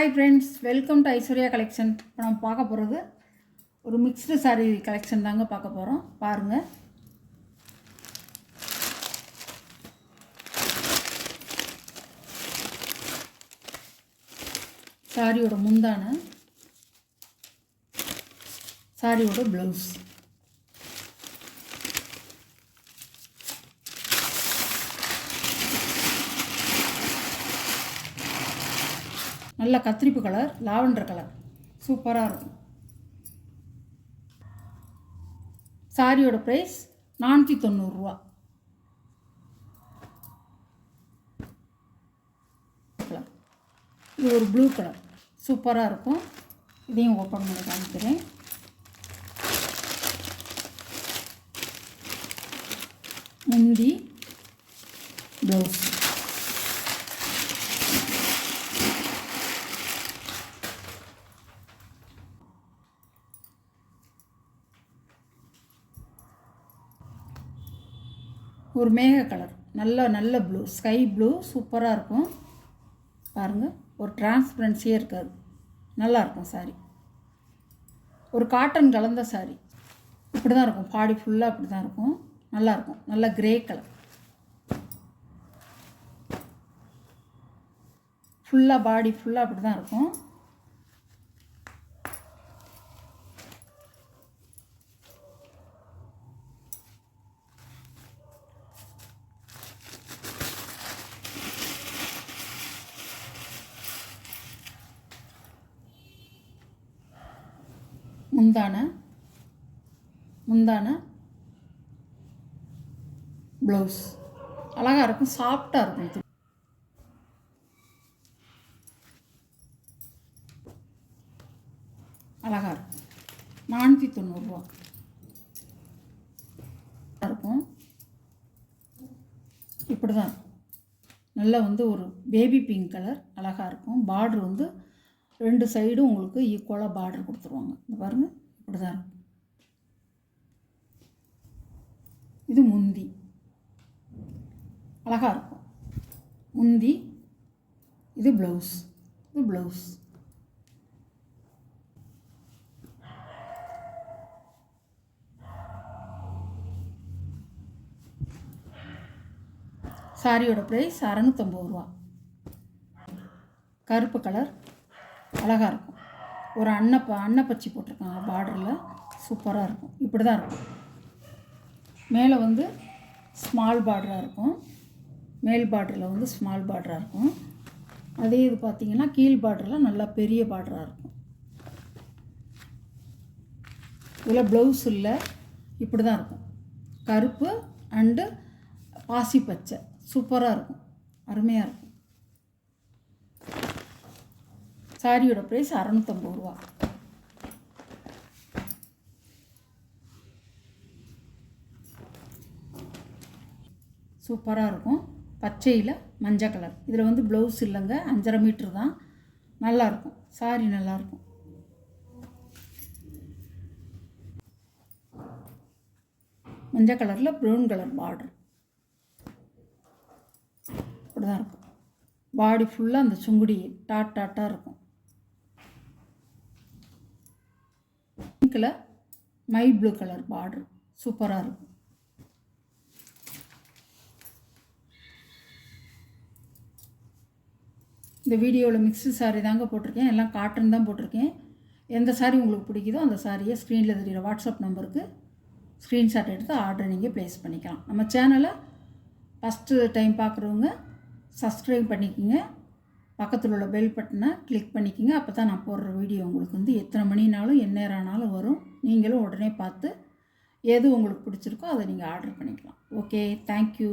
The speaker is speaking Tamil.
Hi friends, welcome to Aishwarya collection. இப்போ நம்ம பார்க்க போகிறது ஒரு மிக்ஸ்டு சாரீ கலெக்ஷன் தாங்க பார்க்க போகிறோம். பாருங்கள், சாரியோட முந்தான, சாரியோட ப்ளவுஸ், நல்ல கத்திரிப்பு கலர், லாவெண்டர் கலர், சூப்பராக இருக்கும். சாரியோட ப்ரைஸ் 490 ரூபா. இது ஒரு ப்ளூ கலர், சூப்பராக இருக்கும். இதையும் ஓப்பன் பண்ணி காமிக்கிறேன். முந்தி, ப்ளவுஸ், ஒரு மேக கலர், நல்ல ப்ளூ, ஸ்கை ப்ளூ, சூப்பராக இருக்கும். பாருங்கள், ஒரு டிரான்ஸ்பரன்சியே இருக்காது, நல்லாயிருக்கும் சாரி. ஒரு காட்டன் கலந்த சாரி, இப்படி தான் இருக்கும். பாடி ஃபுல்லாக அப்படி தான் இருக்கும், நல்லாயிருக்கும். நல்ல கிரே கலர், ஃபுல்லாக பாடி ஃபுல்லாக அப்படி தான் இருக்கும். முந்தான ப்ளவுஸ் அழகாக இருக்கும், சாஃப்டாக இருக்கும். அழகாக இருக்கும். 490 ரூபா இருக்கும். இப்படி தான் இருக்கும். நல்லா ஒரு பேபி பிங்க் கலர், அழகாக இருக்கும். பார்டர் 2 சைடும் உங்களுக்கு ஈக்குவலாக பார்டர் கொடுத்துருவாங்க. இந்த பாருங்கள், இப்படி தான் இருக்கும். இது முந்தி, அழகாக இருக்கும். முந்தி, இது ப்ளவுஸ். இது ப்ளவுஸ். சாரியோட ப்ரைஸ் 650 ரூபா. கருப்பு கலர், அழகாக இருக்கும். ஒரு அன்னப்பச்சி போட்டிருக்காங்க பார்டரில், சூப்பராக இருக்கும். இப்படி தான் இருக்கும். மேலே ஸ்மால் பார்டராக இருக்கும். மேல் பார்டரில் ஸ்மால் பார்டராக இருக்கும். அதே இது பார்த்திங்கன்னா கீழ் பார்டரில் நல்லா பெரிய பார்டராக இருக்கும். இதில் ப்ளவுஸ் இல்லை, இப்படி தான் இருக்கும். கருப்பு அண்டு பாசி பச்சை, சூப்பராக இருக்கும், அருமையாக இருக்கும். சாரியோட ப்ரைஸ் 650 ரூபா. சூப்பராக இருக்கும். பச்சையில் மஞ்சள் கலர். இதில் ப்ளவுஸ் இல்லைங்க, 5.5 மீட்ரு தான். நல்லாயிருக்கும், சாரி நல்லாயிருக்கும். மஞ்சள் கலரில் ப்ரௌன் கலர் பார்டர், இப்படி தான் இருக்கும். பாடி ஃபுல்லாக அந்த சுங்குடி டாட்டாக இருக்கும். பிங்கில் மை ப்ளூ கலர் பார்டர், சூப்பராக இருக்கும். இந்த வீடியோவில் மிக்ஸ்டு சாரீ தாங்க போட்டிருக்கேன், எல்லாம் காட்டன் தான் போட்டிருக்கேன். எந்த சாரீ உங்களுக்கு பிடிக்குதோ அந்த சாரியை ஸ்க்ரீனில் தெரிகிற வாட்ஸ்அப் நம்பருக்கு ஸ்க்ரீன்ஷாட் எடுத்து ஆர்டர் நீங்கள் ப்ளேஸ் பண்ணிக்கலாம். நம்ம சேனலை ஃபஸ்ட்டு டைம் பார்க்குறவங்க சப்ஸ்கிரைப் பண்ணிக்கோங்க. பக்கத்தில் உள்ள பெல் பட்டனை கிளிக் பண்ணிக்கோங்க. அப்போ தான் நான் போடுற வீடியோ உங்களுக்கு எத்தனை மணினாலும் எந்நேரம் ஆனாலும் வரும். நீங்களும் உடனே பார்த்து எது உங்களுக்கு பிடிச்சிருக்கோ அதை நீங்கள் ஆர்டர் பண்ணிக்கலாம். Okay, thank you.